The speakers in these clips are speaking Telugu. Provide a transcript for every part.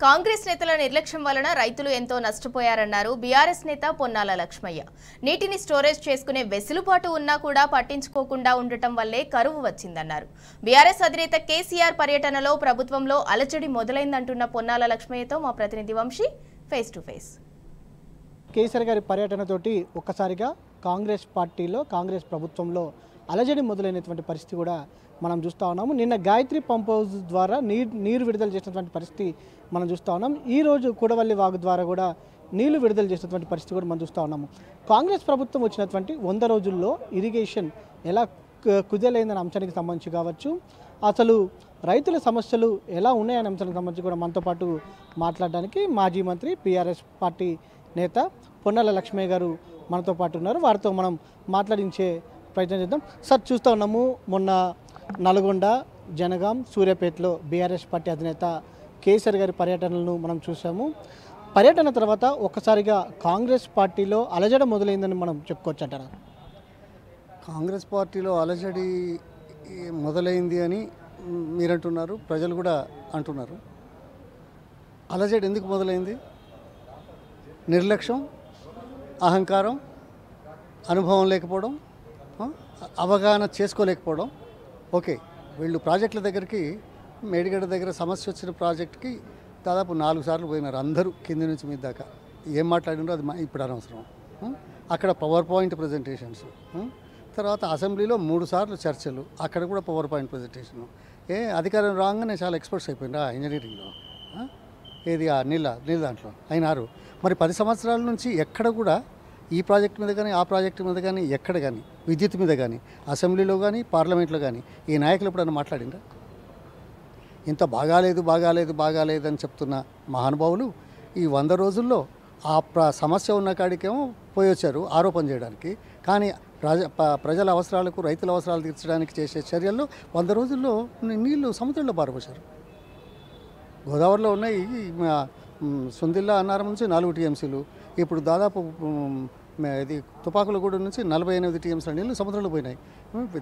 కాంగ్రెస్ నేతల నిర్లక్ష్యం వలన రైతులు ఎంతో నష్టపోయారన్నారు బీఆర్ఎస్ నేత పొన్నాల లక్ష్మయ్య. నీటిని స్టోరేజ్ చేసుకునే వెసులుబాటు ఉన్నా కూడా పట్టించుకోకుండా ఉండటం వల్లే కరువు వచ్చిందన్నారు. బీఆర్ఎస్ అధినేత కేసీఆర్ పర్యటనలో ప్రభుత్వంలో అలజడి మొదలైందంటున్న పొన్నాల లక్ష్మయ్యతో మా ప్రతినిధి Vamshi face to face. KCR గారి పర్యటనతోటి ఒక్కసారిగా కాంగ్రెస్ పార్టీలో కాంగ్రెస్ ప్రభుత్వంలో అలజడి మొదలైనటువంటి పరిస్థితి కూడా మనం చూస్తూ ఉన్నాము. నిన్న గాయత్రి పంప్ హౌస్ ద్వారా నీరు విడుదల చేసినటువంటి పరిస్థితి మనం చూస్తూ ఉన్నాం. ఈరోజు కూడవల్లి వాగు ద్వారా కూడా నీళ్లు విడుదల చేసినటువంటి పరిస్థితి కూడా మనం చూస్తూ ఉన్నాము. కాంగ్రెస్ ప్రభుత్వం వచ్చినటువంటి 100 రోజుల్లో ఇరిగేషన్ ఎలా కుదేలైందనే అంశానికి సంబంధించి కావచ్చు, అసలు రైతుల సమస్యలు ఎలా ఉన్నాయనే అంశానికి సంబంధించి కూడా మనతో పాటు మాట్లాడడానికి మాజీ మంత్రి బీఆర్ఎస్ పార్టీ నేత పొన్నాల లక్ష్మయ్య గారు మనతో పాటు ఉన్నారు. వారితో మనం మాట్లాడించే ప్రయత్నం చేద్దాం. సార్, చూస్తూ ఉన్నాము మొన్న నల్గొండ, జనగాం, సూర్యాపేటలో బీఆర్ఎస్ పార్టీ అధినేత కేసీఆర్ గారి పర్యటనలను మనం చూసాము. పర్యటన తర్వాత ఒక్కసారిగా కాంగ్రెస్ పార్టీలో అలజడి మొదలైందని మనం చెప్పుకోవచ్చు అంటారా? కాంగ్రెస్ పార్టీలో అలజడి మొదలైంది అని మీరంటున్నారు, ప్రజలు కూడా అంటున్నారు. అలజడి ఎందుకు మొదలైంది? నిర్లక్ష్యం, అహంకారం, అనుభవం లేకపోవడం, అవగాహన చేసుకోలేకపోవడం. ఓకే, వీళ్ళు ప్రాజెక్టుల దగ్గరికి, మేడిగడ్డ దగ్గర సమస్య వచ్చిన ప్రాజెక్టుకి దాదాపు 4 సార్లు పోయినారు అందరూ, కింది నుంచి మీద దాకా. ఏం మాట్లాడినారో అది ఇప్పుడు అనవసరం. అక్కడ పవర్ పాయింట్ ప్రజెంటేషన్స్, తర్వాత అసెంబ్లీలో 3 సార్లు చర్చలు, అక్కడ కూడా పవర్ పాయింట్ ప్రజెంటేషను. అధికారం రాగానే చాలా ఎక్స్పర్ట్స్ అయిపోయినా ఇంజనీరింగ్లో. ఏది ఆ నీళ్ళ దాంట్లో అయినారు. మరి 10 సంవత్సరాల నుంచి ఎక్కడ కూడా ఈ ప్రాజెక్ట్ మీద కానీ, ఆ ప్రాజెక్టు మీద కానీ, ఎక్కడ కానీ, విద్యుత్ మీద కానీ, అసెంబ్లీలో కానీ, పార్లమెంట్లో కానీ ఈ నాయకులు ఎప్పుడన్నా మాట్లాడిందా? ఇంత బాగాలేదు అని చెప్తున్న మహానుభావులు ఈ 100 రోజుల్లో ఆ సమస్య ఉన్న కాడికేమో పోయి వచ్చారు ఆరోపణ చేయడానికి. కానీ ప్రజల అవసరాలకు, రైతుల అవసరాలు తీర్చడానికి చేసే చర్యల్లో 100 రోజుల్లో నీళ్లు సముద్రంలో పారబోశారు. గోదావరిలో ఉన్నాయి సుందిల్లా అన్నారం నుంచి 4 టీఎంసీలు, ఇప్పుడు దాదాపు ఇది తుపాకులగూడెం నుంచి 48 టీఎంసీల నీళ్ళు సముద్రంలో పోయినాయి.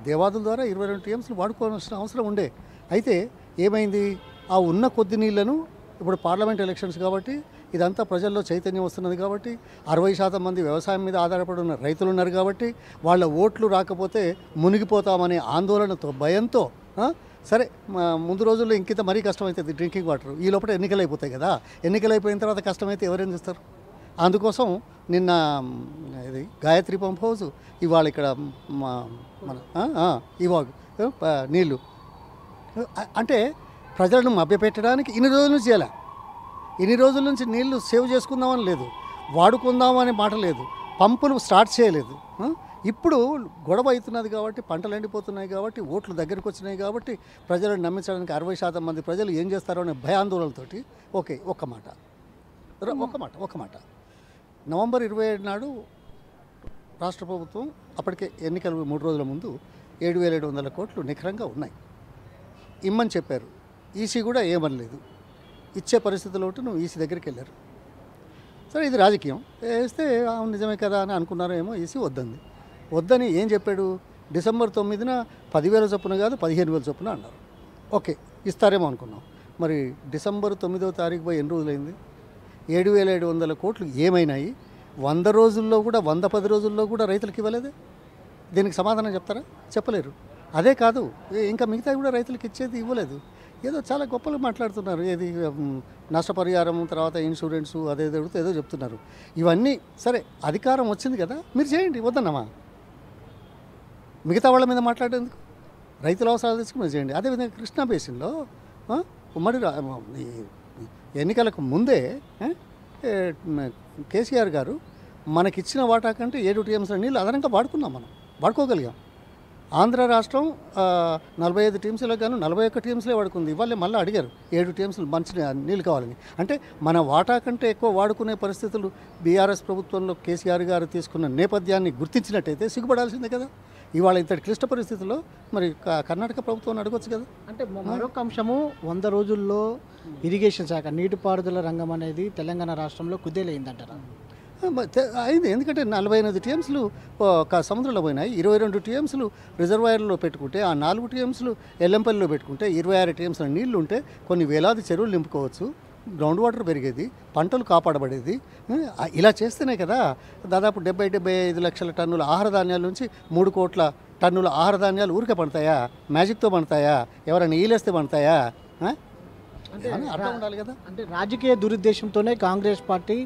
దేవాదుల ద్వారా 22 టీఎంసీలు వాడుకోవాల్సిన అవసరం ఉండే. అయితే ఏమైంది? ఆ ఉన్న కొద్ది నీళ్లను ఇప్పుడు పార్లమెంట్ ఎలక్షన్స్ కాబట్టి ఇదంతా ప్రజల్లో చైతన్యం వస్తున్నది కాబట్టి 60% మంది వ్యవసాయం మీద ఆధారపడి ఉన్న రైతులు ఉన్నారు కాబట్టి వాళ్ళ ఓట్లు రాకపోతే మునిగిపోతామనే ఆందోళనతో, భయంతో, సరే ముందు రోజుల్లో ఇంకింత మరీ కష్టమవుతుంది డ్రింకింగ్ వాటర్. ఈ లోపల ఎన్నికలు అయిపోతాయి కదా, ఎన్నికలు అయిపోయిన తర్వాత కష్టమైతే ఎవరేం చేస్తారు? అందుకోసం నిన్న ఇది గాయత్రి పంప్ హౌస్, ఇవాళ ఇక్కడ మన ఇవాగు నీళ్ళు అంటే ప్రజలను మభ్యపెట్టడానికి ఇన్ని రోజుల నుంచి చేయాలి. ఇన్ని రోజుల నుంచి నీళ్లు సేవ్ చేసుకుందామని లేదు, వాడుకుందామనే మాట లేదు, పంపులు స్టార్ట్ చేయలేదు. ఇప్పుడు గొడవ అవుతున్నది కాబట్టి, పంటలు ఎండిపోతున్నాయి కాబట్టి, ఓట్లు దగ్గరికి వచ్చినాయి కాబట్టి ప్రజలను నమ్మించడానికి 60% మంది ప్రజలు ఏం చేస్తారో అనే భయాందోళనతోటి ఓకే ఒక్క మాట నవంబర్ 27 నాడు రాష్ట్ర ప్రభుత్వం, అప్పటికే ఎన్నికలు 3 రోజుల ముందు 7,700 కోట్లు నిఖరంగా ఉన్నాయి ఇమ్మని చెప్పారు. ఈసీ కూడా ఏమనలేదు, ఇచ్చే పరిస్థితుల్లో ఉంటే నువ్వు ఈసీ దగ్గరికి వెళ్ళారు. సరే, ఇది రాజకీయం వేస్తే నిజమే కదా అని అనుకున్నారో ఏమో. ఈసీ వద్దని ఏం చెప్పాడు? డిసెంబర్ 9న 10,000 చొప్పున కాదు 15,000 చొప్పున అన్నారు. ఓకే, ఇస్తారేమో అనుకున్నాం. మరి డిసెంబర్ 9వ తారీఖు పోయి ఎన్ని రోజులైంది? 7,700 కోట్లు ఏమైనాయి? 100 రోజుల్లో కూడా, 110 రోజుల్లో కూడా రైతులకు ఇవ్వలేదే. దీనికి సమాధానం చెప్తారా? చెప్పలేరు. అదే కాదు, ఇంకా మిగతా కూడా రైతులకు ఇచ్చేది ఇవ్వలేదు. ఏదో చాలా గొప్పలు మాట్లాడుతున్నారు, ఏది నష్టపరిహారం, తర్వాత ఇన్సూరెన్సు, ఏదో చెప్తున్నారు. ఇవన్నీ సరే, అధికారం వచ్చింది కదా, మీరు చేయండి, వద్దన్నమా? మిగతా వాళ్ళ మీద మాట్లాడేందుకు? రైతుల అవసరాలు తీసుకుని మీరు చేయండి. అదేవిధంగా కృష్ణా బేసిన్లో ఉమ్మడి ఎన్నికలకు ముందే కేసీఆర్ గారు మనకిచ్చిన వాటా కంటే 7 టీఎంసీల నీళ్ళు అదనంగా వాడుకోగలిగాం. ఆంధ్ర రాష్ట్రం 45 టీఎంసీలకు గాను 41 టీఎంసీలే వాడుకుంది. ఇవాళ మళ్ళీ అడిగారు 7 టీఎంసీలు మంచి నీళ్ళు కావాలని. అంటే మన వాటా కంటే ఎక్కువ వాడుకునే పరిస్థితులు బీఆర్ఎస్ ప్రభుత్వంలో కేసీఆర్ గారు తీసుకున్న నేపథ్యాన్ని గుర్తించినట్టయితే సిగ్గుపడాల్సిందే కదా. ఇవాళ ఇంతటి క్లిష్ట పరిస్థితుల్లో మరి కర్ణాటక ప్రభుత్వాన్ని అడగొచ్చు కదా. అంటే మరొక అంశము, 100 రోజుల్లో ఇరిగేషన్ శాఖ, నీటిపారుదల రంగం అనేది తెలంగాణ రాష్ట్రంలో కుదేలైందంటారా? అయింది. ఎందుకంటే 48 టీఎంసీలు సముద్రంలో పోయినాయి, 22 టీఎంసీలు రిజర్వాయర్లో పెట్టుకుంటే, ఆ 4 టీఎంసీలు ఎల్లంపల్లిలో పెట్టుకుంటే 26 టీఎంసీల నీళ్లు ఉంటే కొన్ని వేలాది చెరువులు నింపుకోవచ్చు. గ్రౌండ్ వాటర్ పెరిగేది, పంటలు కాపాడబడేది. ఇలా చేస్తేనే కదా దాదాపు 75 లక్షల టన్నుల ఆహార ధాన్యాల నుంచి 3 కోట్ల టన్నుల ఆహార ధాన్యాలు ఊరికే పండుతాయా? మ్యాజిక్తో పండుతాయా? ఎవరైనా ఈలేస్తే పండుతాయా? అర్థం ఉండాలి కదా. అంటే రాజకీయ దురుద్దేశంతోనే కాంగ్రెస్ పార్టీ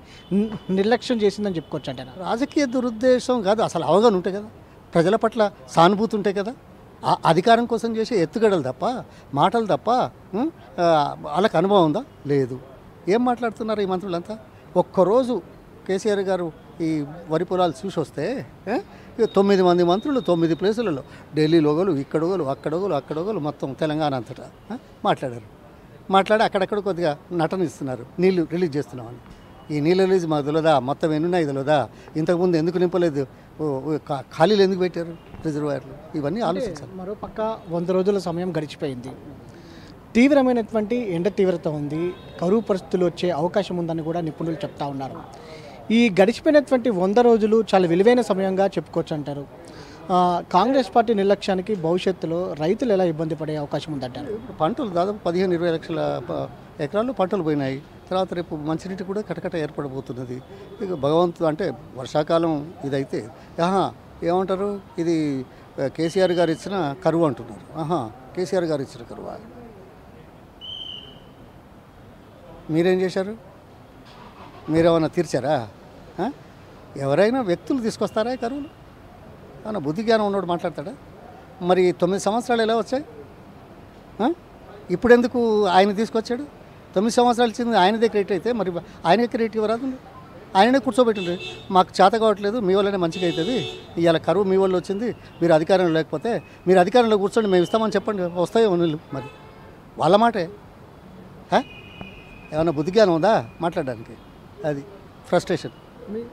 నిర్లక్ష్యం చేసిందని చెప్పుకోవచ్చు అంటే. రాజకీయ దురుద్దేశం కాదు, అసలు అవగాహన ఉంటే కదా, ప్రజల పట్ల సానుభూతి ఉంటే కదా. అధికారం కోసం చేసే ఎత్తుగడలు తప్ప, మాటలు తప్ప వాళ్ళకి అనుభవం ఉందా? లేదు. ఏం మాట్లాడుతున్నారు ఈ మంత్రులంతా? ఒక్కరోజు కేసీఆర్ గారు ఈ వరి పొలాలు చూసి వస్తే 9 మంది మంత్రులు 9 ప్లేసులలో, ఢిల్లీలో ఒకరు, ఇక్కడొకరు, అక్కడొకరు, మొత్తం తెలంగాణ అంతటా మాట్లాడి అక్కడక్కడ కొద్దిగా నటన ఇస్తున్నారు, నీళ్లు రిలీజ్ చేస్తున్నామని. ఈ నీళ్ళు రిలీజ్ మాకు తెలియదా? మొత్తం ఎన్నున్నాయి తెలియదా? ఇంతకుముందు ఎందుకు నింపలేదు? ఖాళీలు ఎందుకు పెట్టారు రిజర్వాయర్లు? ఇవన్నీ ఆలోచించాలి. మరోపక్క 100 రోజుల సమయం గడిచిపోయింది. తీవ్రమైనటువంటి ఎండ తీవ్రత ఉంది, కరువు పరిస్థితులు వచ్చే అవకాశం ఉందని కూడా నిపుణులు చెప్తా ఉన్నారు. ఈ గడిచిపోయినటువంటి 100 రోజులు చాలా విలువైన సమయంగా చెప్పుకోవచ్చు అంటారు. కాంగ్రెస్ పార్టీ నిర్లక్ష్యానికి భవిష్యత్తులో రైతులు ఎలా ఇబ్బంది పడే అవకాశం ఉందంటారు? పంటలు దాదాపు 15-20 లక్షల ఎకరాల్లో పంటలు పోయినాయి. తర్వాత రేపు మంచినీటి కూడా కటకట ఏర్పడబోతున్నది. ఇక భగవంతుడు అంటే వర్షాకాలం ఇదైతే ఏమంటారు, ఇది కేసీఆర్ గారు ఇచ్చిన కరువు అంటున్నారు. కేసీఆర్ గారు ఇచ్చిన కరువా? మీరేం చేశారు? మీరేమన్నా తీర్చారా? ఎవరైనా వ్యక్తులు తీసుకొస్తారా ఈ కరువులు? అవునా? బుద్ధి జ్ఞానం ఉన్నోడు మాట్లాడతాడా? మరి 9 సంవత్సరాలు ఎలా వచ్చాయి? ఇప్పుడు ఎందుకు ఆయన తీసుకొచ్చాడు? 9 సంవత్సరాలు ఇచ్చింది ఆయనదే క్రెడిట్ అయితే మరి ఆయనే క్రెడిట్ ఇవ్వరాదు? ఆయననే కూర్చోబెట్టిండ్రు. మాకు చేత కావట్లేదు, మీ వల్లనే మంచిగా అవుతుంది, ఇవాళ కరువు మీ వల్ల వచ్చింది, మీరు అధికారంలో లేకపోతే మీరు అధికారంలో కూర్చోండి, మేము ఇస్తామని చెప్పండి, వస్తాయో నీళ్ళు. మరి వాళ్ళ మాటే. ఏమన్నా బుద్ధి జ్ఞానం ఉందా మాట్లాడడానికి? అది ఫ్రస్ట్రేషన్.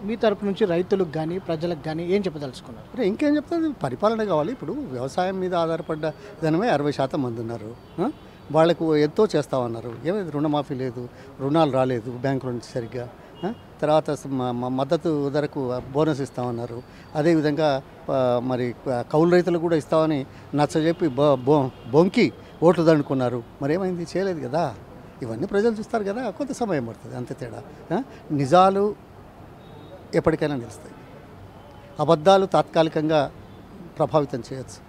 మీ తరపు నుంచి రైతులకు కానీ ప్రజలకు కానీ ఏం చెప్పదలుచుకున్నారు? అంటే ఇంకేం చెప్తుంది, పరిపాలన కావాలి. ఇప్పుడు వ్యవసాయం మీద ఆధారపడ్డ జనమే 60% మంది ఉన్నారు. వాళ్ళకు ఎంతో చేస్తామన్నారు, ఏమైంది? రుణమాఫీ లేదు, రుణాలు రాలేదు బ్యాంకుల నుంచి సరిగ్గా. తర్వాత మద్దతు ధరకు బోనస్ ఇస్తామన్నారు. అదేవిధంగా మరి కౌలు రైతులు కూడా ఇస్తామని నచ్చజెప్పి బొంకి ఓట్లు దండుకున్నారు. మరి ఏమైంది? చేయలేదు కదా. ఇవన్నీ ప్రజలు చూస్తారు కదా, కొంత సమయం పడుతుంది, అంతే తేడా. నిజాలు ఎప్పటికైనా నిలుస్తాయి, అబద్ధాలు తాత్కాలికంగా ప్రభావితం చేయొచ్చు,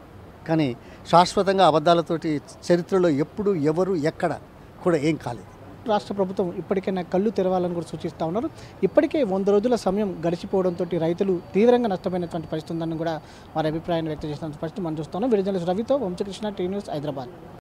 కానీ శాశ్వతంగా అబద్ధాలతోటి చరిత్రలో ఎప్పుడు ఎవరు ఎక్కడ కూడా ఏం కాలేదు. రాష్ట్ర ప్రభుత్వం ఇప్పటికైనా కళ్ళు తెరవాలని కూడా సూచిస్తూ ఉన్నారు. ఇప్పటికే 100 రోజుల సమయం గడిచిపోవడంతో రైతులు తీవ్రంగా నష్టపోయినటువంటి పరిస్థితి ఉందని కూడా వారి అభిప్రాయాన్ని వ్యక్తం చేసిన పరిస్థితి మనం చూస్తున్నాం. విడుదల రవితో వంశకృష్ణ, టీ న్యూస్, హైదరాబాద్.